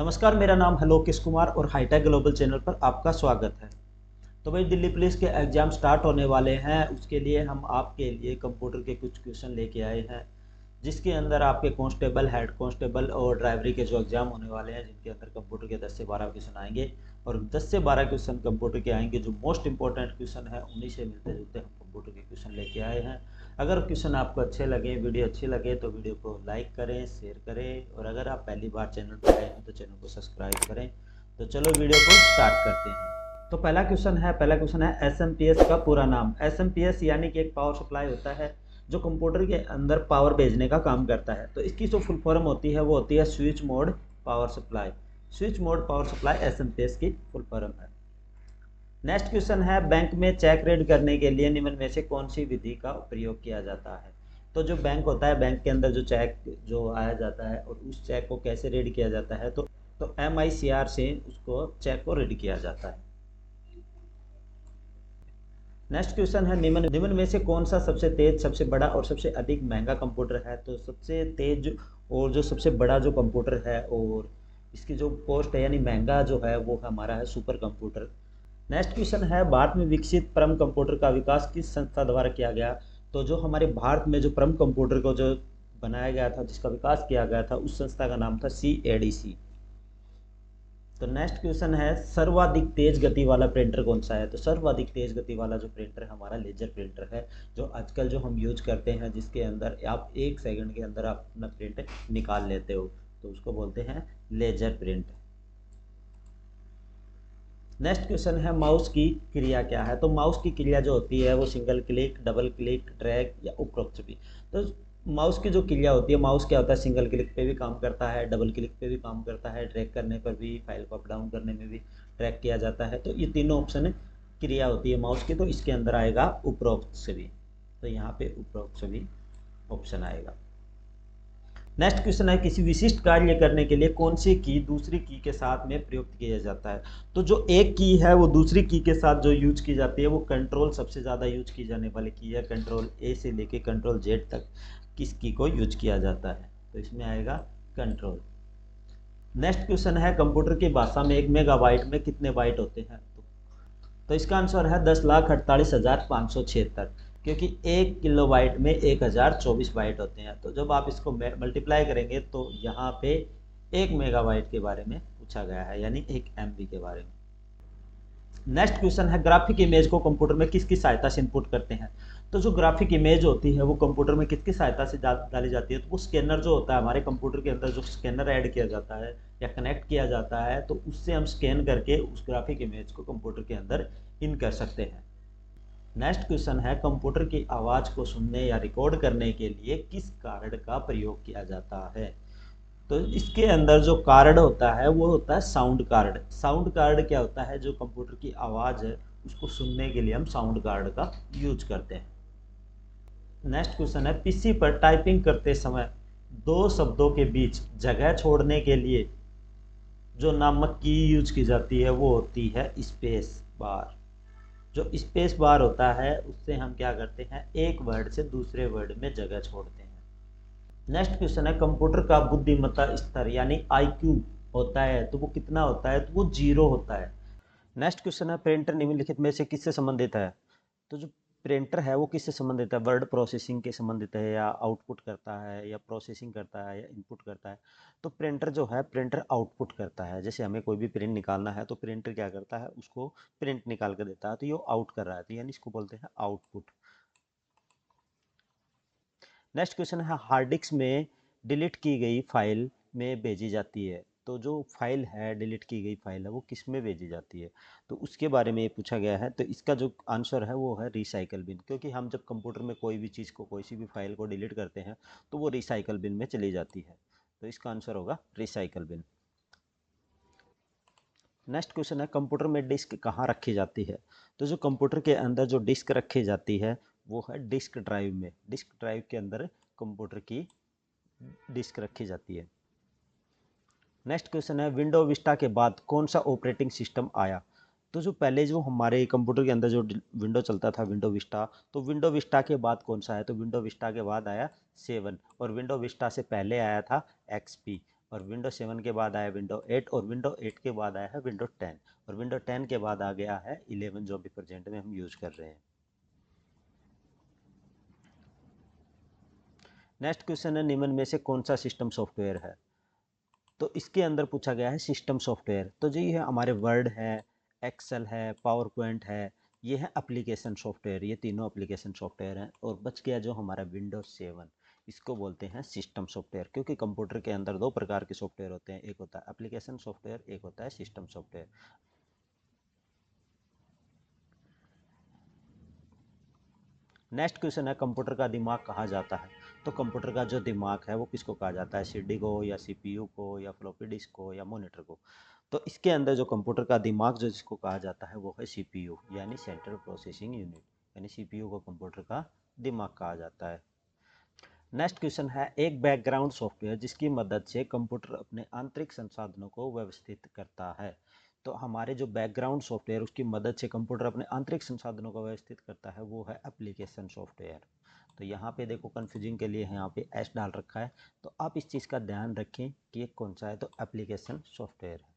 नमस्कार, मेरा नाम है लोकेश कुमार और हाईटेक ग्लोबल चैनल पर आपका स्वागत है। तो भाई, दिल्ली पुलिस के एग्ज़ाम स्टार्ट होने वाले हैं। उसके लिए हम आपके लिए कंप्यूटर के कुछ क्वेश्चन लेके आए हैं, जिसके अंदर आपके कांस्टेबल, हेड कांस्टेबल और ड्राइवरी के जो एग्ज़ाम होने वाले हैं, जिनके अंदर कंप्यूटर के 10 से 12 क्वेश्चन आएंगे। और 10 से 12 क्वेश्चन कंप्यूटर के आएंगे। जो मोस्ट इंपॉर्टेंट क्वेश्चन है उन्हीं से मिलते जुलते हम कंप्यूटर के क्वेश्चन लेके आए हैं। अगर क्वेश्चन आपको अच्छे लगे, वीडियो अच्छी लगे, तो वीडियो को लाइक करें, शेयर करें, और अगर आप पहली बार चैनल पर आए हैं तो चैनल को सब्सक्राइब करें। तो चलो वीडियो को स्टार्ट करते हैं। तो पहला क्वेश्चन है एसएमपीएस का पूरा नाम। एसएमपीएस यानी कि एक पावर सप्लाई होता है जो कंप्यूटर के अंदर पावर भेजने का काम करता है। तो इसकी जो फुल फॉर्म होती है वो होती है switch mode power supply. Switch mode power supply SMPS की फुल फॉर्म है। नेक्स्ट क्वेश्चन है, बैंक में चेक रीड करने के लिए निम्न में से कौन सी विधि का प्रयोग किया जाता है। तो जो बैंक होता है, बैंक के अंदर जो चेक जो आया जाता है और उस चेक को कैसे रीड किया जाता है, तो MICR से उसको चेक को रीड किया जाता है। नेक्स्ट क्वेश्चन है, निम्न में से कौन सा सबसे तेज, सबसे बड़ा और सबसे अधिक महंगा कंप्यूटर है। तो सबसे तेज और जो सबसे बड़ा जो कंप्यूटर है और इसकी जो कॉस्ट है यानी महंगा जो है वो हमारा है सुपर कंप्यूटर। नेक्स्ट क्वेश्चन है, भारत में विकसित परम कंप्यूटर का विकास किस संस्था द्वारा किया गया। तो जो हमारे भारत में जो परम कंप्यूटर को जो बनाया गया था, जिसका विकास किया गया था, उस संस्था का नाम था CADC। तो नेक्स्ट क्वेश्चन है, सर्वाधिक तेज गति वाला प्रिंटर कौन सा है। तो सर्वाधिक तेज गति वाला जो प्रिंटर हमारा लेजर प्रिंटर है, जो आजकल जो हम यूज करते हैं, जिसके अंदर आप 1 सेकंड के अंदर आप अपना प्रिंट निकाल लेते हो, तो उसको बोलते हैं लेजर प्रिंट। नेक्स्ट क्वेश्चन है, माउस की क्रिया क्या है। तो माउस की क्रिया जो होती है वो single click, double click, drag या उपरोक्त भी। तो माउस की जो क्रिया होती है, माउस क्या होता है, सिंगल क्लिक पे भी काम करता है, डबल क्लिक पे भी काम करता है, ड्रैग करने पर भी, फाइल को अप डाउन करने में भी ड्रैग किया जाता है। तो ये तीनों ऑप्शन क्रिया होती है माउस की। तो इसके अंदर आएगा उपरोक्त से भी। तो यहाँ पे उपरोक्त से भी ऑप्शन आएगा। नेक्स्ट क्वेश्चन है, किसी विशिष्ट कार्य करने के लिए कौन सी की दूसरी की के साथ में प्रयुक्त किया जाता है। तो जो एक की है वो दूसरी की के साथ जो यूज की जाती है वो कंट्रोल, सबसे ज़्यादा यूज की जाने वाली की है। कंट्रोल A से लेके कंट्रोल Z तक किस की को यूज किया जाता है, तो इसमें आएगा कंट्रोल। नेक्स्ट क्वेश्चन है, कंप्यूटर की भाषा में 1 मेगाबाइट में कितने बाइट होते हैं। तो इसका आंसर है 10,48,576, क्योंकि 1 किलोबाइट में 1024 बाइट होते हैं। तो जब आप इसको मल्टीप्लाई करेंगे तो यहाँ पे 1 मेगाबाइट के बारे में पूछा गया है, यानी 1 MB के बारे में। नेक्स्ट क्वेश्चन है, ग्राफिक इमेज को कंप्यूटर में किसकी सहायता से इनपुट करते हैं। तो जो ग्राफिक इमेज होती है वो कंप्यूटर में किसकी सहायता से डाली जाती है। तो वो स्कैनर जो होता है हमारे कंप्यूटर के अंदर, जो स्कैनर ऐड किया जाता है या कनेक्ट किया जाता है, तो उससे हम स्कैन करके उस ग्राफिक इमेज को कंप्यूटर के अंदर इन कर सकते हैं। नेक्स्ट क्वेश्चन है, कंप्यूटर की आवाज़ को सुनने या रिकॉर्ड करने के लिए किस कार्ड का प्रयोग किया जाता है। तो इसके अंदर जो कार्ड होता है वो होता है साउंड कार्ड। साउंड कार्ड क्या होता है, जो कंप्यूटर की आवाज़ है उसको सुनने के लिए हम साउंड कार्ड का यूज करते हैं। नेक्स्ट क्वेश्चन है, PC पर टाइपिंग करते समय दो शब्दों के बीच जगह छोड़ने के लिए जो नामक की यूज की जाती है वो होती है स्पेस बार। जो स्पेस बार होता है उससे हम क्या करते हैं, एक वर्ड से दूसरे वर्ड में जगह छोड़ते हैं। नेक्स्ट क्वेश्चन है, कंप्यूटर का बुद्धिमत्ता स्तर यानी IQ होता है तो वो कितना होता है। तो वो 0 होता है। नेक्स्ट क्वेश्चन है, प्रिंटर निम्नलिखित में से किससे संबंधित है। तो जो प्रिंटर है वो किससे संबंधित है, वर्ड प्रोसेसिंग के संबंधित है, या आउटपुट करता है, या प्रोसेसिंग करता है, या इनपुट करता है। तो प्रिंटर जो है, प्रिंटर आउटपुट करता है। जैसे हमें कोई भी प्रिंट निकालना है तो प्रिंटर क्या करता है, उसको प्रिंट निकाल कर देता है, तो ये आउट कर रहा है, तो यानी इसको बोलते हैं आउटपुट। नेक्स्ट क्वेश्चन है, हार्ड डिस्क में डिलीट की गई फाइल में भेजी जाती है। तो जो फाइल है, डिलीट की गई फाइल है, वो किस में भेजी जाती है। तो उसके बारे में ये पूछा गया है। तो इसका जो आंसर है वो है रिसाइकल बिन, क्योंकि हम जब कंप्यूटर में कोई भी चीज़ को, कोई सी भी फाइल को डिलीट करते हैं तो वो रिसाइकल बिन में चली जाती है। तो इसका आंसर होगा रिसाइकल बिन। नेक्स्ट क्वेश्चन है, कंप्यूटर में डिस्क कहाँ रखी जाती है। तो जो कंप्यूटर के अंदर जो डिस्क रखी जाती है वो है डिस्क ड्राइव में। डिस्क ड्राइव के अंदर कंप्यूटर की डिस्क रखी जाती है। नेक्स्ट क्वेश्चन है, विंडो विस्टा के बाद कौन सा ऑपरेटिंग सिस्टम आया। तो जो पहले जो हमारे कंप्यूटर के अंदर जो विंडो चलता था, विंडो विस्टा, तो विंडो विस्टा के बाद कौन सा है। तो विंडो विस्टा के बाद आया 7, और विंडो विस्टा से पहले आया था XP। और विंडो 7 के बाद आया विंडो 8 और विंडो 8 के बाद आया है विंडो 10 और विंडो 10 के बाद आ गया है 11 जो अभी प्रेजेंट में हम यूज कर रहे हैं। नेक्स्ट क्वेश्चन है निम्न में से कौन सा सिस्टम सॉफ्टवेयर है। तो इसके अंदर पूछा गया है सिस्टम सॉफ्टवेयर। तो जी है हमारे वर्ड है, एक्सेल है, पावर पॉइंट है, ये है एप्लीकेशन सॉफ्टवेयर, ये तीनों एप्लीकेशन सॉफ्टवेयर हैं। और बच गया जो हमारा विंडोज 7, इसको बोलते हैं सिस्टम सॉफ्टवेयर, क्योंकि कंप्यूटर के अंदर दो प्रकार के सॉफ्टवेयर होते हैं, एक होता है एप्लीकेशन सॉफ्टवेयर, एक होता है सिस्टम सॉफ्टवेयर। नेक्स्ट क्वेश्चन है कंप्यूटर का दिमाग कहा जाता है। तो कंप्यूटर का जो दिमाग है वो किसको कहा जाता है, सीडी को या सीपीयू को या फ्लॉपी डिस्क को या मॉनिटर को। तो इसके अंदर जो कंप्यूटर का दिमाग जो जिसको कहा जाता है वो है सीपीयू यानी सेंट्रल प्रोसेसिंग यूनिट, यानी सीपीयू को कंप्यूटर का दिमाग कहा जाता है। नेक्स्ट क्वेश्चन है एक बैकग्राउंड सॉफ्टवेयर जिसकी मदद से कंप्यूटर अपने आंतरिक संसाधनों को व्यवस्थित करता है। तो हमारे जो बैकग्राउंड सॉफ्टवेयर उसकी मदद से कंप्यूटर अपने आंतरिक संसाधनों को व्यवस्थित करता है वो है एप्लीकेशन सॉफ्टवेयर। तो यहाँ पे देखो कन्फ्यूजिंग के लिए यहाँ पे एस डाल रखा है, तो आप इस चीज़ का ध्यान रखें कि ये कौन सा है, तो एप्लीकेशन सॉफ्टवेयर है।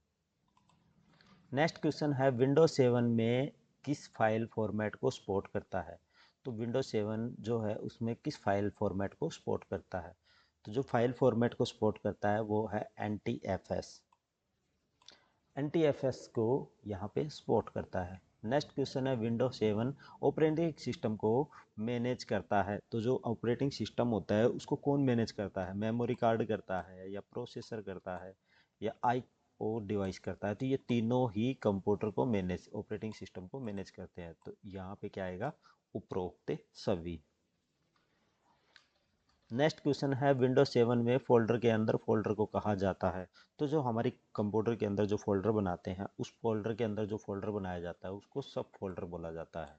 नेक्स्ट क्वेश्चन है विंडोज 7 में किस फाइल फॉर्मेट को सपोर्ट करता है। तो विंडोज 7 जो है उसमें किस फाइल फॉर्मेट को सपोर्ट करता है। तो जो फाइल फॉर्मेट को सपोर्ट करता है वो है NTFS। NTFS को यहाँ पे सपोर्ट करता है। नेक्स्ट क्वेश्चन है विंडोज 7 ऑपरेटिंग सिस्टम को मैनेज करता है। तो जो ऑपरेटिंग सिस्टम होता है उसको कौन मैनेज करता है, मेमोरी कार्ड करता है या प्रोसेसर करता है या IO डिवाइस करता है। तो ये तीनों ही कंप्यूटर को मैनेज, ऑपरेटिंग सिस्टम को मैनेज करते हैं। तो यहाँ पे क्या आएगा, उपरोक्त सभी। नेक्स्ट क्वेश्चन है विंडोज 7 में फोल्डर के अंदर फोल्डर को कहा जाता है। तो जो हमारी कंप्यूटर के अंदर जो फोल्डर बनाते हैं उस फोल्डर के अंदर जो फोल्डर बनाया जाता है उसको सब फोल्डर बोला जाता है।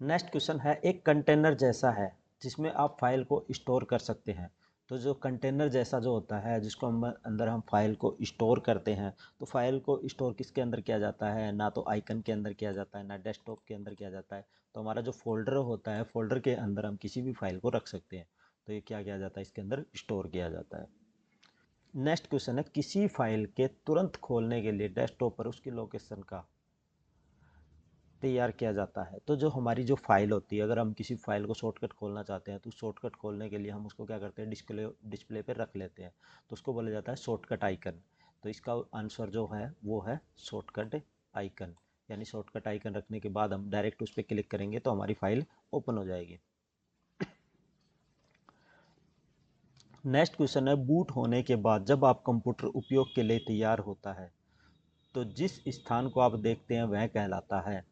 नेक्स्ट क्वेश्चन है एक कंटेनर जैसा है जिसमें आप फाइल को स्टोर कर सकते हैं। तो जो कंटेनर जैसा जो होता है जिसको हम अंदर हम फाइल को स्टोर करते हैं, तो फाइल को स्टोर किसके अंदर किया जाता है, ना तो आइकन के अंदर किया जाता है ना डेस्कटॉप के अंदर किया जाता है। तो हमारा जो फोल्डर होता है फोल्डर के अंदर हम किसी भी फाइल को रख सकते हैं। तो ये क्या किया जाता है, इसके अंदर स्टोर किया जाता है। नेक्स्ट क्वेश्चन है किसी फाइल के तुरंत खोलने के लिए डेस्कटॉप पर उसकी लोकेशन का तैयार किया जाता है। तो जो हमारी जो फाइल होती है, अगर हम किसी फाइल को शॉर्टकट खोलना चाहते हैं तो शॉर्टकट खोलने के लिए हम उसको क्या करते हैं, डिस्प्ले पे रख लेते हैं। तो उसको बोला जाता है शॉर्टकट आइकन। तो इसका आंसर जो है वो है शॉर्टकट आइकन, यानी शॉर्टकट आइकन रखने के बाद हम डायरेक्ट उस पर क्लिक करेंगे तो हमारी फाइल ओपन हो जाएगी। नेक्स्ट क्वेश्चन है बूट होने के बाद जब आप कंप्यूटर उपयोग के लिए तैयार होता है तो जिस स्थान को आप देखते हैं वह कहलाता है।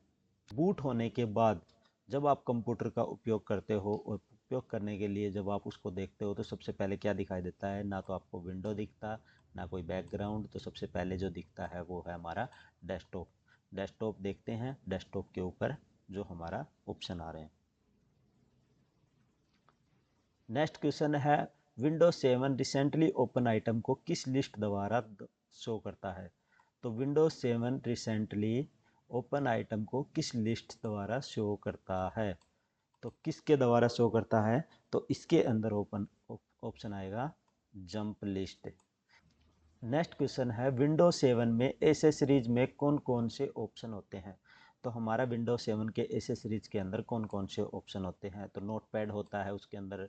बूट होने के बाद जब आप कंप्यूटर का उपयोग करते हो और उपयोग करने के लिए जब आप उसको देखते हो तो सबसे पहले क्या दिखाई देता है, ना तो आपको विंडो दिखता ना कोई बैकग्राउंड। तो सबसे पहले जो दिखता है वो है हमारा डेस्कटॉप। डेस्कटॉप देखते हैं, डेस्कटॉप के ऊपर जो हमारा ऑप्शन आ रहे हैं। नेक्स्ट क्वेश्चन है विंडोज 7 रिसेंटली ओपन आइटम को किस लिस्ट द्वारा शो करता है। तो विंडोज 7 रिसेंटली ओपन आइटम को किस लिस्ट द्वारा शो करता है। तो किसके द्वारा शो करता है, तो इसके अंदर ओपन ऑप्शन आएगा जंप लिस्ट। नेक्स्ट क्वेश्चन है विंडोज 7 में एसेसरीज में कौन कौन से ऑप्शन होते हैं। तो हमारा विंडोज 7 के एसेसरीज के अंदर कौन कौन से ऑप्शन होते हैं। तो नोट पैड होता है, उसके अंदर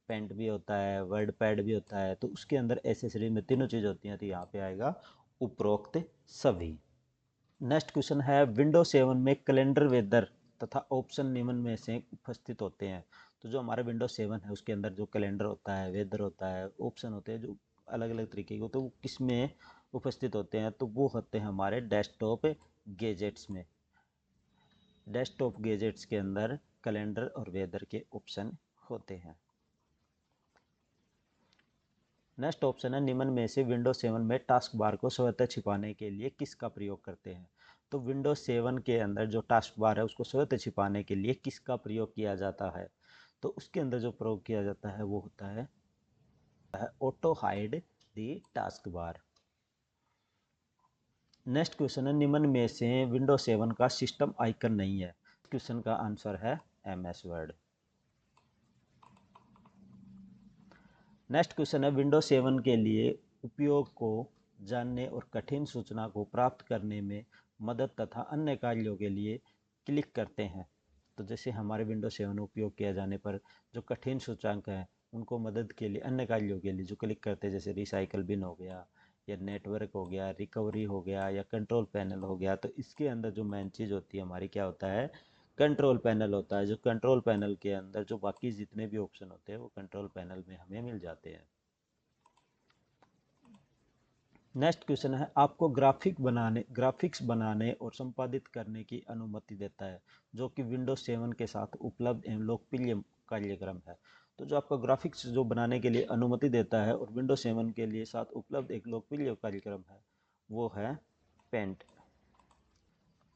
पेंट भी होता है, वर्ड पैड भी होता है। तो उसके अंदर एसेसरीज में तीनों चीज़ होती हैं। तो यहाँ पे आएगा उपरोक्त सभी। नेक्स्ट क्वेश्चन है विंडोज 7 में कैलेंडर, वेदर तथा ऑप्शन निम्न में से उपस्थित होते हैं। तो जो हमारा विंडोज 7 है उसके अंदर जो कैलेंडर होता है, वेदर होता है, ऑप्शन होते हैं जो अलग अलग तरीके के होते हैं, वो किस में उपस्थित होते हैं, तो वो होते हैं हमारे डेस्कटॉप गैजेट्स में। डेस्कटॉप गैजेट्स के अंदर कैलेंडर और वेदर के ऑप्शन होते हैं। नेक्स्ट ऑप्शन है निम्न में से विंडोज 7 में टास्क बार को स्वतः छिपाने के लिए किसका प्रयोग करते हैं। तो विंडोज 7 के अंदर जो टास्क बार है उसको स्वतः छिपाने के लिए किसका प्रयोग किया जाता है। तो उसके अंदर जो प्रयोग किया जाता है वो होता है ऑटो हाइड दी टास्क बार। नेक्स्ट क्वेश्चन है निम्न में से विंडोज 7 का सिस्टम आइकन नहीं है। क्वेश्चन का आंसर है MS वर्ड। नेक्स्ट क्वेश्चन है विंडोज 7 के लिए उपयोग को जानने और कठिन सूचना को प्राप्त करने में मदद तथा अन्य कार्यों के लिए क्लिक करते हैं। तो जैसे हमारे विंडोज 7 उपयोग किया जाने पर जो कठिन सूचकांक हैं उनको मदद के लिए अन्य कार्यों के लिए जो क्लिक करते हैं, जैसे रिसाइकल बिन हो गया या नेटवर्क हो गया, रिकवरी हो गया या कंट्रोल पैनल हो गया, तो इसके अंदर जो मेन चीज़ होती है हमारी क्या होता है, कंट्रोल पैनल होता है। जो कंट्रोल पैनल के अंदर जो बाकी जितने भी ऑप्शन होते हैं वो कंट्रोल पैनल में हमें मिल जाते हैं। नेक्स्ट क्वेश्चन है, आपको ग्राफिक्स बनाने और संपादित करने की अनुमति देता है, जो कि विंडोज 7 के साथ उपलब्ध एवं लोकप्रिय कार्यक्रम है। तो जो आपको ग्राफिक्स जो बनाने के लिए अनुमति देता है और विंडोज 7 के लिए साथ उपलब्ध एक लोकप्रिय कार्यक्रम है वो है पेंट।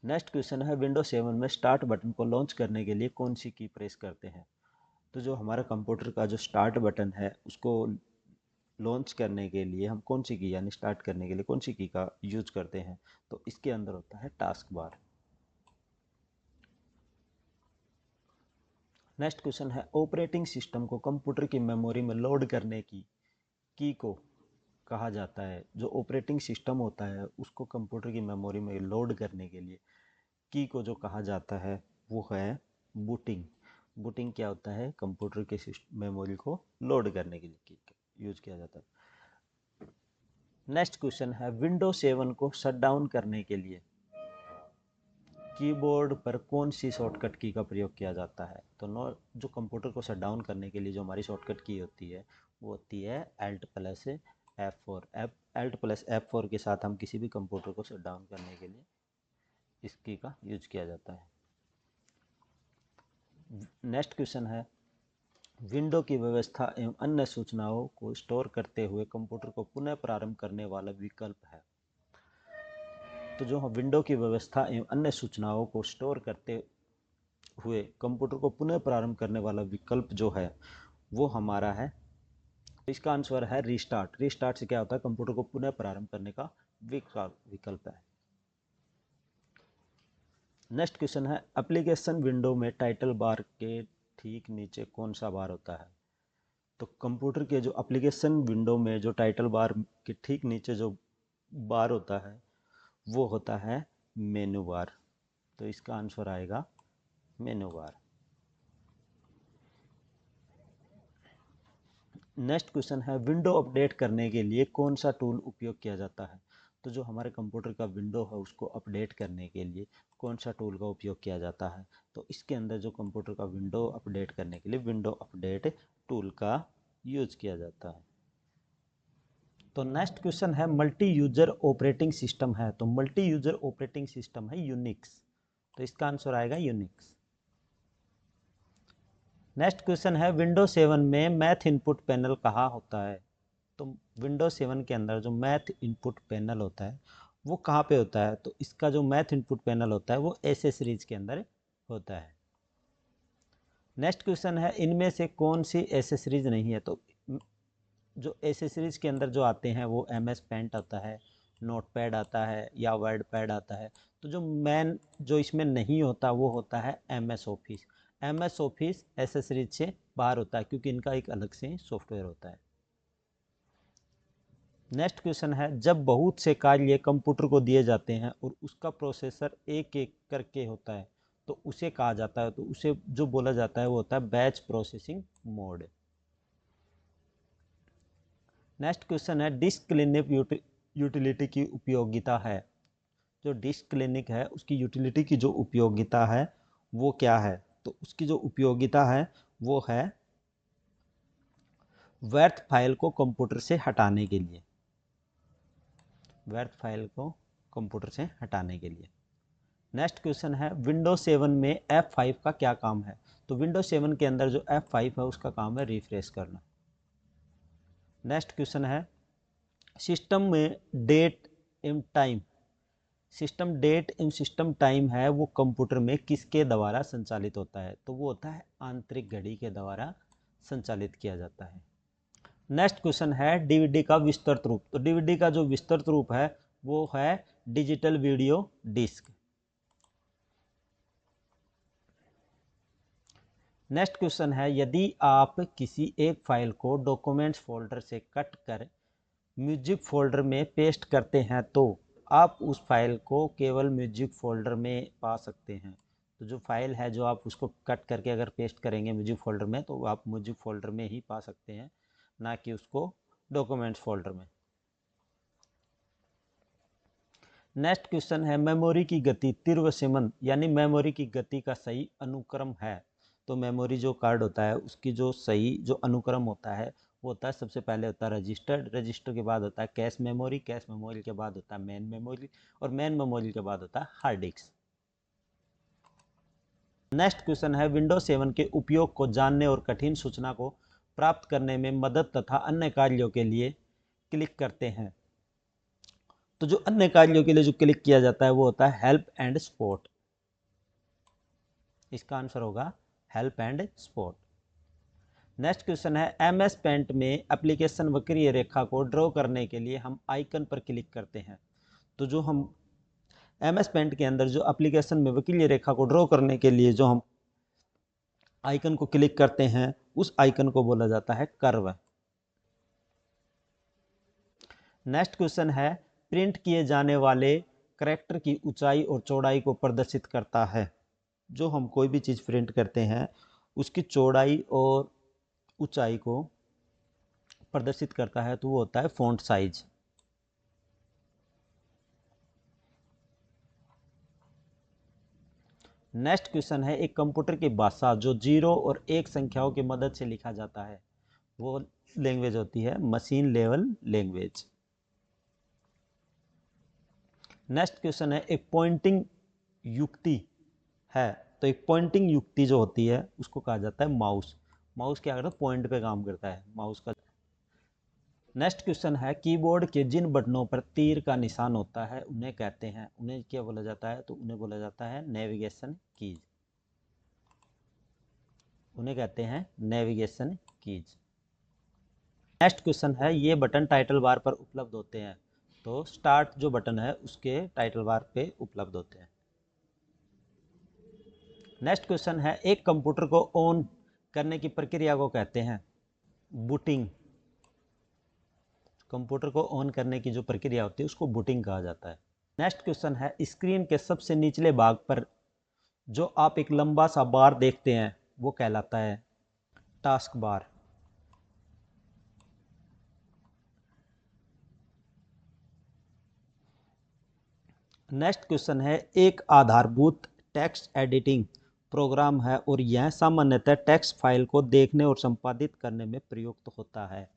नेक्स्ट क्वेश्चन है, विंडोज 7 में स्टार्ट बटन को लॉन्च करने के लिए कौन सी की प्रेस करते हैं। तो जो हमारा कंप्यूटर का जो स्टार्ट बटन है उसको लॉन्च करने के लिए हम कौन सी की यानी स्टार्ट करने के लिए कौन सी की का यूज करते हैं, तो इसके अंदर होता है टास्क बार। नेक्स्ट क्वेश्चन है, ऑपरेटिंग सिस्टम को कंप्यूटर की मेमोरी में लोड करने की को कहा जाता है। जो ऑपरेटिंग सिस्टम होता है उसको कंप्यूटर की मेमोरी में लोड करने के लिए की को जो कहा जाता है वो है बूटिंग। बूटिंग क्या होता है, कंप्यूटर के मेमोरी को लोड करने के लिए की यूज किया जाता है। नेक्स्ट क्वेश्चन है, विंडोज 7 को शट डाउन करने के लिए कीबोर्ड पर कौन सी शॉर्टकट की का प्रयोग किया जाता है। तो जो कंप्यूटर को शट डाउन करने के लिए जो हमारी शॉर्टकट की होती है वो होती है Alt+F4। Alt+F4 के साथ हम किसी भी कंप्यूटर को शट डाउन करने के लिए इस की का यूज किया जाता है। नेक्स्ट क्वेश्चन है, विंडो की व्यवस्था एवं अन्य सूचनाओं को स्टोर करते हुए कंप्यूटर को पुनः प्रारंभ करने वाला विकल्प है। तो जो विंडो की व्यवस्था एवं अन्य सूचनाओं को स्टोर करते हुए कंप्यूटर को पुनः प्रारंभ करने वाला विकल्प जो है वो हमारा है, इसका आंसर है रीस्टार्ट। रीस्टार्ट से क्या होता है, कंप्यूटर को पुनः प्रारंभ करने का विकल्प है। नेक्स्ट क्वेश्चन है, एप्लीकेशन विंडो में टाइटल बार के ठीक नीचे कौन सा बार होता है। तो कंप्यूटर के जो एप्लीकेशन विंडो में जो टाइटल बार के ठीक नीचे जो बार होता है वो होता है मेनू बार। तो इसका आंसर आएगा मेनू बार। नेक्स्ट क्वेश्चन है, विंडो अपडेट करने के लिए कौन सा टूल उपयोग किया जाता है। तो जो हमारे कंप्यूटर का विंडो है उसको अपडेट करने के लिए कौन सा टूल का उपयोग किया जाता है। तो इसके अंदर जो कंप्यूटर का विंडो अपडेट करने के लिए विंडो अपडेट टूल का यूज किया जाता है। तो नेक्स्ट क्वेश्चन है, मल्टी यूजर ऑपरेटिंग सिस्टम है। तो मल्टी यूजर ऑपरेटिंग सिस्टम है यूनिक्स। तो इसका आंसर आएगा यूनिक्स। नेक्स्ट क्वेश्चन है, विंडोज 7 में मैथ इनपुट पैनल कहाँ होता है। तो विंडोज 7 के अंदर जो मैथ इनपुट पैनल होता है वो कहाँ पे होता है। तो इसका जो मैथ इनपुट पैनल होता है वो एसेसरीज के अंदर होता है। नेक्स्ट क्वेश्चन है, इनमें से कौन सी एसेसरीज नहीं है। तो जो एसेसरीज के अंदर जो आते हैं वो MS पेंट आता है, नोटपैड आता है या वर्ड पैड आता है। तो जो मेन जो इसमें नहीं होता वो होता है MS office. MS office accessories से बाहर होता है क्योंकि इनका एक अलग से सॉफ्टवेयर होता है। नेक्स्ट क्वेश्चन है, जब बहुत से कार्य कंप्यूटर को दिए जाते हैं और उसका प्रोसेसर एक एक करके होता है तो उसे कहा जाता है। तो उसे जो बोला जाता है वो होता है batch processing mode. Next question है, डिस्क क्लीनअप यूटिलिटी की उपयोगिता है। जो डिस्क क्लीनिक है उसकी यूटिलिटी की जो उपयोगिता है वो क्या है। तो उसकी जो उपयोगिता है वो है व्यर्थ फाइल को कंप्यूटर से हटाने के लिए। व्यर्थ फाइल को कंप्यूटर से हटाने के लिए। नेक्स्ट क्वेश्चन है, विंडोज 7 में F5 का क्या काम है। तो विंडोज 7 के अंदर जो F5 है उसका काम है रिफ्रेश करना। नेक्स्ट क्वेश्चन है, सिस्टम में डेट एवं टाइम सिस्टम डेट एवं सिस्टम टाइम है वो कंप्यूटर में किसके द्वारा संचालित होता है। तो वो होता है आंतरिक घड़ी के द्वारा संचालित किया जाता है। नेक्स्ट क्वेश्चन है, डीवीडी का विस्तृत रूप। तो डीवीडी का जो विस्तृत रूप है वो है digital video disc. Next question है, यदि आप किसी एक फाइल को डॉक्यूमेंट्स फोल्डर से कट कर म्यूजिक फोल्डर में पेस्ट करते हैं तो आप उस फाइल को केवल म्यूजिक फोल्डर में पा सकते हैं। तो जो फाइल है जो आप उसको कट करके अगर पेस्ट करेंगे म्यूजिक फोल्डर में तो आप म्यूजिक फोल्डर में ही पा सकते हैं, ना कि उसको डॉक्यूमेंट्स फोल्डर में। नेक्स्ट क्वेश्चन है मेमोरी की गति तिरवसिमन यानी मेमोरी की गति का सही अनुक्रम है। तो मेमोरी जो कार्ड होता है उसकी जो सही जो अनुक्रम होता है वो होता है, सबसे पहले होता है रजिस्टर, रजिस्टर के बाद होता है कैश मेमोरी, कैश मेमोरी के बाद होता है मेन मेमोरी और मेन मेमोरी के बाद होता है हार्ड डिस्क। नेक्स्ट क्वेश्चन है विंडोज 7 के उपयोग को जानने और कठिन सूचना को प्राप्त करने में मदद तथा अन्य कार्यों के लिए क्लिक करते हैं। तो जो अन्य कार्यों के लिए जो क्लिक किया जाता है वो होता है हेल्प एंड सपोर्ट। इसका आंसर होगा help and support. Next question है एमएस पेंट में एप्लीकेशन वक्रीय रेखा को ड्रॉ करने के लिए हम आइकन पर क्लिक करते हैं। तो जो हम एमएस पेंट के अंदर जो एप्लीकेशन में वक्रीय रेखा को ड्रॉ करने के लिए जो हम आइकन को क्लिक करते हैं उस आइकन को बोला जाता है कर्व। नेक्स्ट क्वेश्चन है प्रिंट किए जाने वाले कैरेक्टर की ऊंचाई और चौड़ाई को प्रदर्शित करता है। जो हम कोई भी चीज़ प्रिंट करते हैं उसकी चौड़ाई और ऊंचाई को प्रदर्शित करता है तो वो होता है फॉन्ट साइज। नेक्स्ट क्वेश्चन है एक कंप्यूटर की भाषा जो 0 और 1 संख्याओं की मदद से लिखा जाता है वो लैंग्वेज होती है machine level language. Next question है एक पॉइंटिंग युक्ति है। तो एक पॉइंटिंग युक्ति जो होती है उसको कहा जाता है माउस। माउस क्या करता है, पॉइंट पे काम करता है माउस का। नेक्स्ट क्वेश्चन है कीबोर्ड के जिन बटनों पर तीर का निशान होता है उन्हें कहते हैं, उन्हें क्या बोला जाता है, तो उन्हें बोला जाता है नेविगेशन कीज। उन्हें कहते हैं नेविगेशन कीज। नेक्स्ट क्वेश्चन है ये बटन टाइटल बार पर उपलब्ध होते हैं। तो स्टार्ट जो बटन है उसके टाइटल बार पे उपलब्ध होते हैं। नेक्स्ट क्वेश्चन है एक कंप्यूटर को ऑन करने की प्रक्रिया को कहते हैं बूटिंग। कंप्यूटर को ऑन करने की जो प्रक्रिया होती है उसको बूटिंग कहा जाता है। नेक्स्ट क्वेश्चन है स्क्रीन के सबसे निचले भाग पर जो आप एक लंबा सा बार देखते हैं वो कहलाता है टास्क बार। नेक्स्ट क्वेश्चन है एक आधारभूत टेक्स्ट एडिटिंग प्रोग्राम है और यह सामान्यतः टेक्स्ट फाइल को देखने और संपादित करने में प्रयुक्त होता है।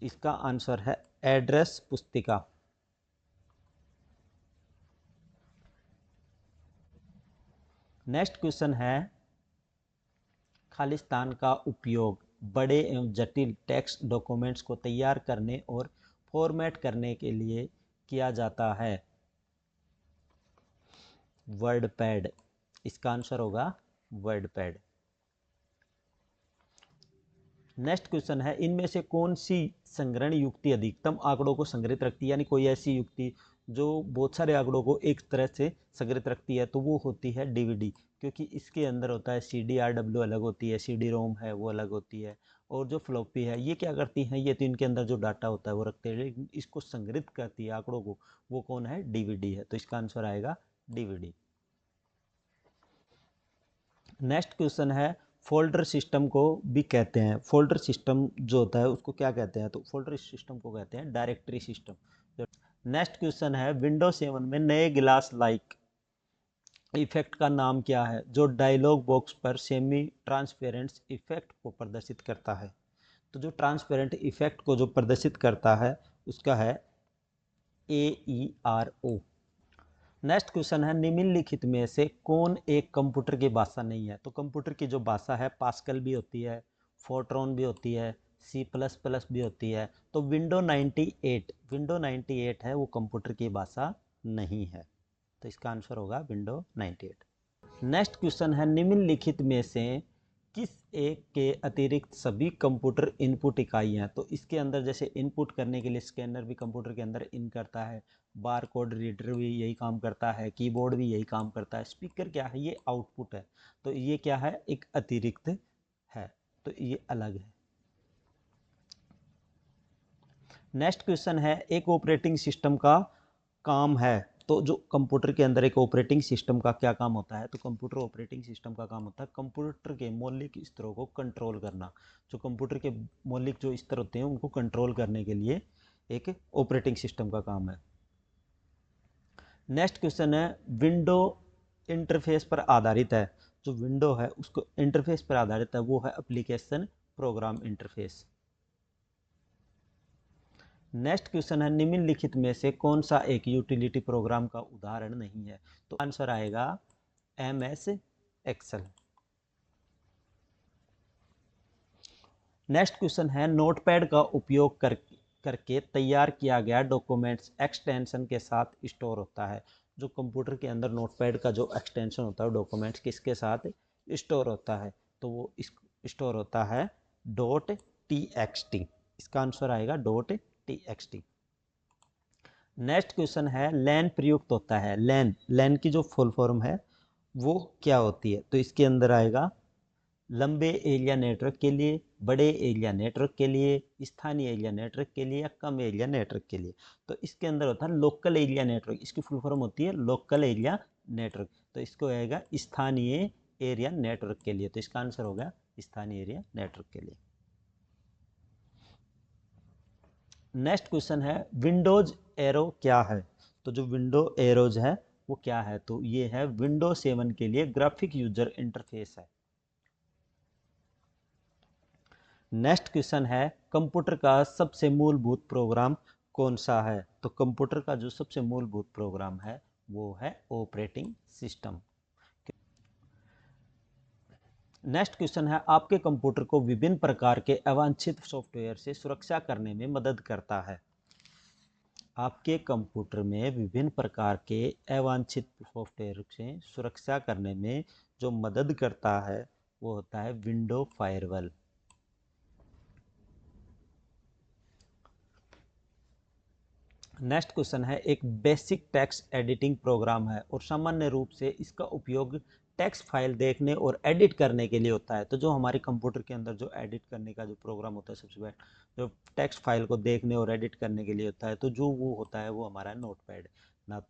इसका आंसर है एड्रेस पुस्तिका। नेक्स्ट क्वेश्चन है खालिस्तान का उपयोग बड़े एवं जटिल टेक्स्ट डॉक्यूमेंट्स को तैयार करने और फॉर्मेट करने के लिए किया जाता है वर्ड पैड। इसका आंसर होगा वर्ड पैड। नेक्स्ट क्वेश्चन है इनमें से कौन सी संग्रहण युक्ति अधिकतम आंकड़ों को संग्रहित रखती है, यानी कोई ऐसी युक्ति जो बहुत सारे आंकड़ों को एक तरह से संग्रहित रखती है, तो वो होती है डीवीडी। क्योंकि इसके अंदर होता है CDRW अलग होती है, CD-ROM है वो अलग होती है, और जो फ्लॉपी है ये क्या करती हैं, ये तो इनके अंदर जो डाटा होता है वो रखते हैं, लेकिन इसको संग्रहित करती है आंकड़ों को, वो कौन है, डीवीडी है। तो इसका आंसर आएगा डीवीडी। नेक्स्ट क्वेश्चन है फोल्डर सिस्टम को भी कहते हैं, फोल्डर सिस्टम जो होता है उसको क्या कहते हैं, तो फोल्डर सिस्टम को कहते हैं डायरेक्टरी सिस्टम। नेक्स्ट क्वेश्चन है विंडोज 7 में नए ग्लास लाइक इफेक्ट का नाम क्या है जो डायलॉग बॉक्स पर सेमी ट्रांसपेरेंट इफेक्ट को प्रदर्शित करता है। तो जो ट्रांसपेरेंट इफेक्ट को जो प्रदर्शित करता है उसका है AERO। नेक्स्ट क्वेश्चन है निम्नलिखित में से कौन एक कंप्यूटर की भाषा नहीं है। तो कंप्यूटर की जो भाषा है पास्कल भी होती है, फोर्ट्रॉन भी होती है, C++ भी होती है। तो विंडो 98 है वो कंप्यूटर की भाषा नहीं है। तो इसका आंसर होगा विंडो 98। नेक्स्ट क्वेश्चन है निम्नलिखित में से किस एक के अतिरिक्त सभी कंप्यूटर इनपुट इकाई हैं। तो इसके अंदर जैसे इनपुट करने के लिए स्कैनर भी कंप्यूटर के अंदर इन करता है, बार कोड रीडर भी यही काम करता है, कीबोर्ड भी यही काम करता है, स्पीकर क्या है, ये आउटपुट है। तो ये क्या है, एक अतिरिक्त है, तो ये अलग है। नेक्स्ट क्वेश्चन है, एक ऑपरेटिंग सिस्टम का काम है। तो जो कंप्यूटर के अंदर एक ऑपरेटिंग सिस्टम का क्या काम होता है, तो कंप्यूटर ऑपरेटिंग सिस्टम का काम होता है कंप्यूटर के मौलिक स्तरों को कंट्रोल करना। जो कंप्यूटर के मौलिक जो स्तर होते हैं उनको कंट्रोल करने के लिए एक ऑपरेटिंग सिस्टम का काम है। नेक्स्ट क्वेश्चन है, विंडो इंटरफेस पर आधारित है। जो विंडो है उसको इंटरफेस पर आधारित है वो है application program interface. Next question है, निम्नलिखित में से कौन सा एक यूटिलिटी प्रोग्राम का उदाहरण नहीं है, तो आंसर आएगा MS एक्सेल। नेक्स्ट क्वेश्चन है, नोटपैड का उपयोग करके तैयार किया गया डॉक्यूमेंट्स एक्सटेंशन के साथ स्टोर होता है। जो कंप्यूटर के अंदर नोटपैड का जो एक्सटेंशन होता है डॉक्यूमेंट्स किसके साथ स्टोर होता है, तो वो स्टोर होता है .txt। इसका आंसर आएगा .txt। नेक्स्ट क्वेश्चन है, लैन प्रयुक्त होता है। लैन की जो फुल फॉर्म है वो क्या होती है, तो इसके अंदर आएगा लंबे एरिया नेटवर्क के लिए, बड़े एरिया नेटवर्क के लिए, स्थानीय एरिया नेटवर्क के लिए या कम एरिया नेटवर्क के लिए। तो इसके अंदर होता है लोकल एरिया नेटवर्क, इसकी फुल फॉर्म होती है लोकल एरिया नेटवर्क। तो इसको आएगा स्थानीय एरिया नेटवर्क के लिए, तो इसका आंसर होगा स्थानीय एरिया नेटवर्क के लिए। नेक्स्ट क्वेश्चन है, विंडोज एरो क्या है, तो जो विंडो एरोज है वो क्या है, तो ये है विंडो 7 के लिए ग्राफिक यूजर इंटरफेस है। नेक्स्ट क्वेश्चन है, कंप्यूटर का सबसे मूलभूत प्रोग्राम कौन सा है, तो कंप्यूटर का जो सबसे मूलभूत प्रोग्राम है वो है ऑपरेटिंग सिस्टम। नेक्स्ट क्वेश्चन है, आपके कंप्यूटर को विभिन्न प्रकार के अवांछित सॉफ्टवेयर से सुरक्षा करने में मदद करता है। आपके कंप्यूटर में विभिन्न प्रकार के अवांछित सॉफ्टवेयर से सुरक्षा करने में जो मदद करता है वो होता है विंडो फायरवॉल। नेक्स्ट क्वेश्चन है, एक बेसिक टेक्स्ट एडिटिंग प्रोग्राम है और सामान्य रूप से इसका उपयोग टेक्स्ट फाइल देखने और एडिट करने के लिए होता है। तो जो हमारे कंप्यूटर के अंदर जो एडिट करने का जो प्रोग्राम होता है सबसे पहले जो टेक्स्ट फाइल को देखने और एडिट करने के लिए होता है, तो जो वो होता है वो हमारा नोटपैड ना।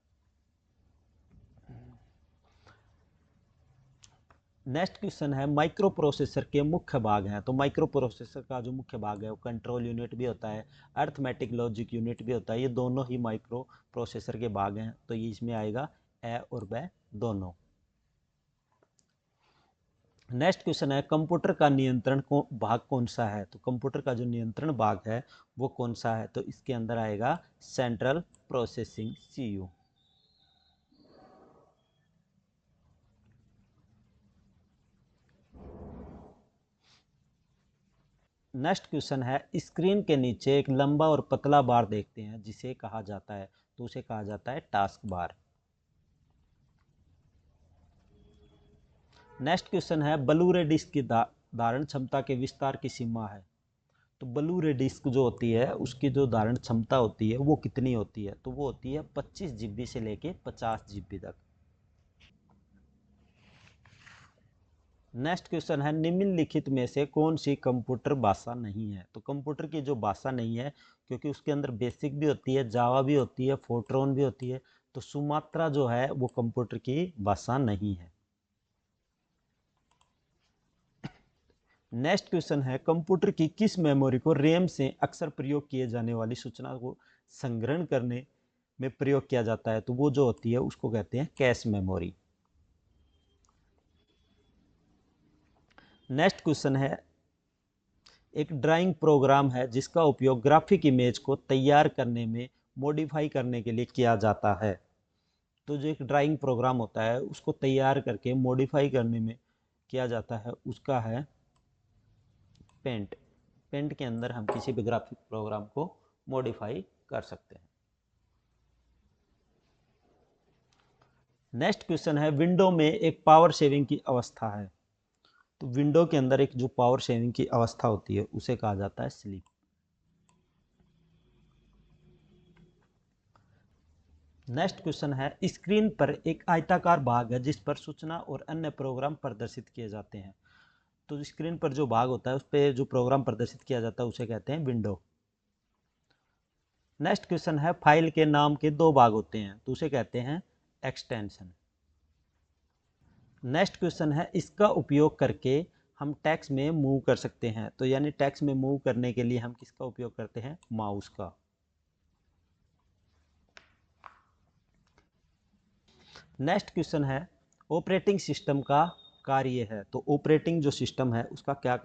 नेक्स्ट क्वेश्चन है, माइक्रो प्रोसेसर के मुख्य भाग हैं। तो माइक्रो प्रोसेसर का जो मुख्य भाग है वो कंट्रोल यूनिट भी होता है, अर्थमेटिक लॉजिक यूनिट भी होता है। ये दोनों ही माइक्रो प्रोसेसर के भाग हैं, तो ये इसमें आएगा ए और ब दोनों। नेक्स्ट क्वेश्चन है, कंप्यूटर का नियंत्रण भाग कौन सा है, तो कंप्यूटर का जो नियंत्रण भाग है वो कौन सा है, तो इसके अंदर आएगा central processing CPU। Next question है, स्क्रीन के नीचे एक लंबा और पतला बार देखते हैं जिसे कहा जाता है, तो उसे कहा जाता है टास्क बार। नेक्स्ट क्वेश्चन है, ब्लू रे डिस्क की धारण क्षमता के विस्तार की सीमा है। तो ब्लू रे डिस्क जो होती है उसकी जो धारण क्षमता होती है वो कितनी होती है, तो वो होती है 25 GB से लेके 50 GB तक। नेक्स्ट क्वेश्चन है, निम्नलिखित में से कौन सी कंप्यूटर भाषा नहीं है, तो कंप्यूटर की जो भाषा नहीं है क्योंकि उसके अंदर बेसिक भी होती है, जावा भी होती है, फोर्ट्रॉन भी होती है, तो सुमात्रा जो है वो कंप्यूटर की भाषा नहीं है। नेक्स्ट क्वेश्चन है, कंप्यूटर की किस मेमोरी को रैम से अक्सर प्रयोग किए जाने वाली सूचना को संग्रहण करने में प्रयोग किया जाता है, तो वो जो होती है उसको कहते हैं कैश मेमोरी। नेक्स्ट क्वेश्चन है, एक ड्राइंग प्रोग्राम है जिसका उपयोग ग्राफिक इमेज को तैयार करने में मॉडिफाई करने के लिए किया जाता है। तो जो एक ड्राइंग प्रोग्राम होता है उसको तैयार करके मॉडिफाई करने में किया जाता है उसका है पेंट। पेंट के अंदर हम किसी भी ग्राफिक प्रोग्राम को मॉडिफाई कर सकते हैं। नेक्स्ट क्वेश्चन है, विंडो में एक पावर सेविंग की अवस्था है। तो विंडो के अंदर एक जो पावर सेविंग की अवस्था होती है उसे कहा जाता है स्लीप। नेक्स्ट क्वेश्चन है, स्क्रीन पर एक आयताकार भाग है जिस पर सूचना और अन्य प्रोग्राम प्रदर्शित किए जाते हैं। तो स्क्रीन पर जो भाग होता है उस पर जो प्रोग्राम प्रदर्शित किया जाता है उसे कहते हैं विंडो। नेक्स्ट क्वेश्चन है फाइल के नाम के दो भाग होते हैं तो उसे कहते हैं एक्सटेंशन। नेक्स्ट क्वेश्चन है इसका उपयोग करके हम टेक्स्ट में मूव कर सकते हैं, तो यानी टेक्स्ट में मूव करने के लिए हम किसका उपयोग करते हैं? माउस का। नेक्स्ट क्वेश्चन है ऑपरेटिंग सिस्टम का कार्य है, तो ऑपरेटिंग जो सिस्टम है उसका क्या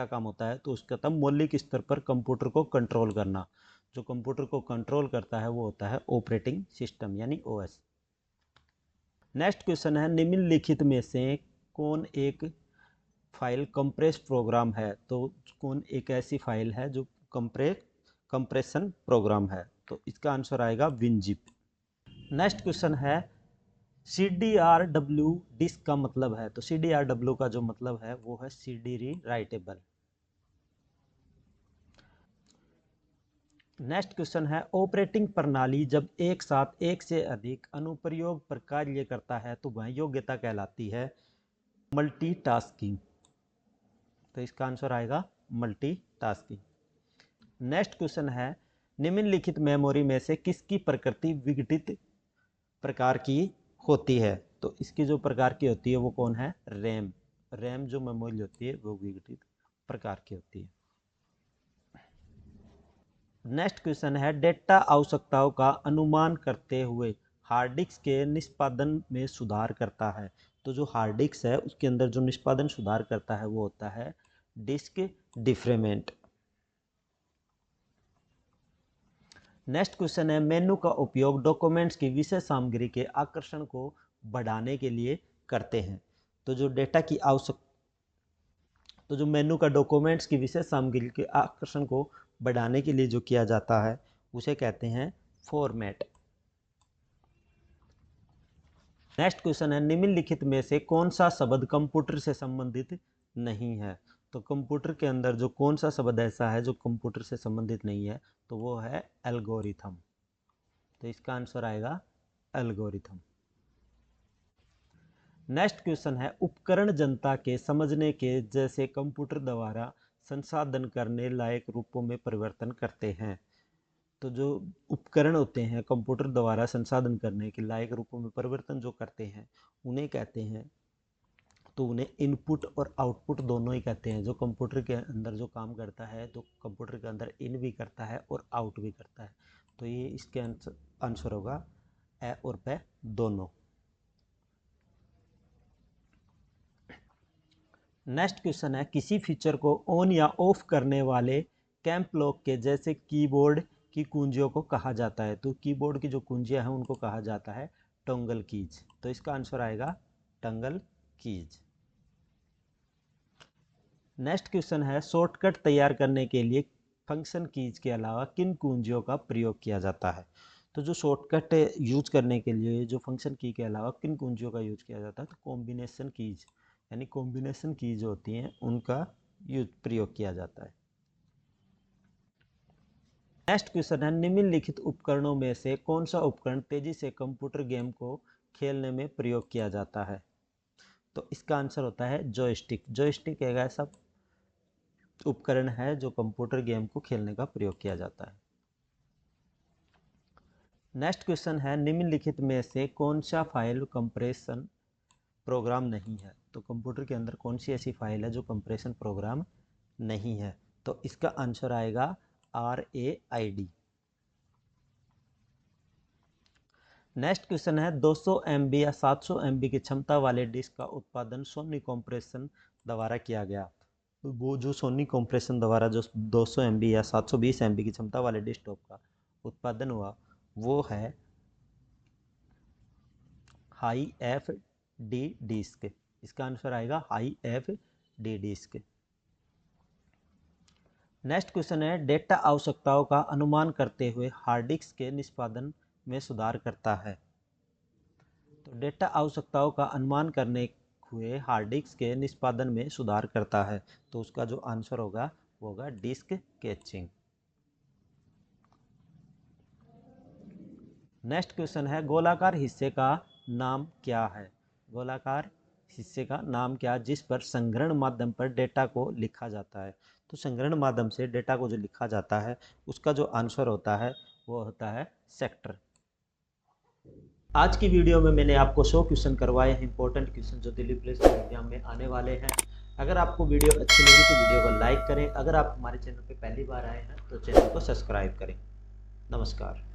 काम होता है? तो उसका तब मौलिक स्तर पर कंप्यूटर को कंट्रोल करना। जो कंप्यूटर को कंट्रोल करता है वो होता है ऑपरेटिंग सिस्टम यानी ओएस। नेक्स्ट क्वेश्चन है निम्नलिखित में से कौन एक फाइल कंप्रेस प्रोग्राम है? तो कौन एक ऐसी फाइल है जो कंप्रेशन प्रोग्राम है? तो इसका आंसर आएगा विनजिप। नेक्स्ट क्वेश्चन है CDRW डिस्क का मतलब है, तो CDRW का जो मतलब है वो है CD रीराइटेबल। नेक्स्ट क्वेश्चन है ऑपरेटिंग प्रणाली जब एक साथ एक से अधिक अनुप्रयोग पर कार्य करता है तो वह योग्यता कहलाती है मल्टीटास्किंग। तो इसका आंसर आएगा मल्टीटास्किंग। नेक्स्ट क्वेश्चन है निम्नलिखित मेमोरी में से किसकी प्रकृति विघटित प्रकार की होती है? तो इसकी जो प्रकार की होती है वो कौन है? रैम। रैम जो मेमोरी होती है वो विघटित प्रकार की होती है। नेक्स्ट क्वेश्चन है डेटा आवश्यकताओं का अनुमान करते हुए हार्ड डिस्क के निष्पादन में सुधार करता है। तो जो हार्ड डिस्क है उसके अंदर जो निष्पादन सुधार करता है वो होता है डिस्क डिफ्रेमेंट। नेक्स्ट क्वेश्चन है मेनू का उपयोग डॉक्यूमेंट्स की विषय सामग्री के आकर्षण को बढ़ाने के लिए करते हैं। तो जो डेटा की तो जो मेनू का डॉक्यूमेंट्स की विशेष सामग्री के आकर्षण को बढ़ाने के लिए जो किया जाता है उसे कहते हैं फॉर्मेट। नेक्स्ट क्वेश्चन है निम्नलिखित में से कौन सा शब्द कंप्यूटर से संबंधित नहीं है? तो कंप्यूटर के अंदर जो कौन सा शब्द ऐसा है जो कंप्यूटर से संबंधित नहीं है? तो वो है एल्गोरिथम। तो इसका आंसर आएगा एल्गोरिथम। नेक्स्ट क्वेश्चन है उपकरण जनता के समझने के जैसे कंप्यूटर द्वारा संसाधन करने लायक रूपों में परिवर्तन करते हैं। तो जो उपकरण होते हैं कंप्यूटर द्वारा संसाधन करने के लायक रूपों में परिवर्तन जो करते हैं उन्हें कहते हैं, तो उन्हें इनपुट और आउटपुट दोनों ही कहते हैं। जो कंप्यूटर के अंदर जो काम करता है तो कंप्यूटर के अंदर इन भी करता है और आउट भी करता है। तो ये इसके आंसर होगा ए और पे दोनों। नेक्स्ट क्वेश्चन है किसी फीचर को ऑन या ऑफ करने वाले कैंप लॉक के जैसे कीबोर्ड की कुंजियों को कहा जाता है? तो कीबोर्ड की जो कुंजियां हैं उनको कहा जाता है टॉगल कीज। तो इसका आंसर आएगा टॉगल कीज। नेक्स्ट क्वेश्चन है शॉर्टकट तैयार करने के लिए फंक्शन कीज के अलावा किन कुंजियों का प्रयोग किया जाता है? तो जो शॉर्टकट यूज करने के लिए जो फंक्शन की के अलावा किन कुंजियों का यूज किया जाता है? तो कॉम्बिनेशन कीज यानी कॉम्बिनेशन की जो होती हैं उनका यूज प्रयोग किया जाता है। नेक्स्ट क्वेश्चन है निम्नलिखित उपकरणों में से कौन सा उपकरण तेजी से कंप्यूटर गेम को खेलने में प्रयोग किया जाता है? तो इसका आंसर होता है जॉयस्टिक। जॉयस्टिक एक ऐसा उपकरण है जो कंप्यूटर गेम को खेलने का प्रयोग किया जाता है। नेक्स्ट क्वेश्चन है निम्नलिखित में से कौन सा फाइल कंप्रेशन प्रोग्राम नहीं है? तो कंप्यूटर के अंदर कौन सी ऐसी फाइल है जो कंप्रेशन प्रोग्राम नहीं है? तो इसका आंसर आएगा RAID। नेक्स्ट क्वेश्चन है 200 MB या 700 MB की क्षमता वाले डिस्क का उत्पादन सोनी कॉम्प्रेशन द्वारा किया गया। तो वो जो सोनी कॉम्प्रेशन द्वारा जो 200 MB या 720 MB की क्षमता वाले डेस्कटॉप का उत्पादन हुआ वो है HiFD डिस्क। इसका आंसर आएगा HiFD डिस्क। नेक्स्ट क्वेश्चन है डेटा आवश्यकताओं का अनुमान करते हुए हार्ड डिस्क के निष्पादन में सुधार करता है। तो डेटा आवश्यकताओं का अनुमान करने हुए हार्ड डिस्क के निष्पादन में सुधार करता है। तो उसका जो आंसर होगा वो होगा डिस्क कैचिंग। नेक्स्ट क्वेश्चन है गोलाकार हिस्से का नाम क्या है? गोलाकार हिस्से का नाम क्या, जिस पर संग्रहण माध्यम पर डेटा को लिखा जाता है। तो संग्रहण माध्यम से डेटा को जो लिखा जाता है उसका जो आंसर होता है वो होता है सेक्टर। आज की वीडियो में मैंने आपको 100 क्वेश्चन करवाए हैं, इंपॉर्टेंट क्वेश्चन जो दिल्ली पुलिस के एग्जाम में आने वाले हैं। अगर आपको वीडियो अच्छी लगी तो वीडियो को लाइक करें। अगर आप हमारे चैनल पर पहली बार आए हैं तो चैनल को सब्सक्राइब करें। नमस्कार।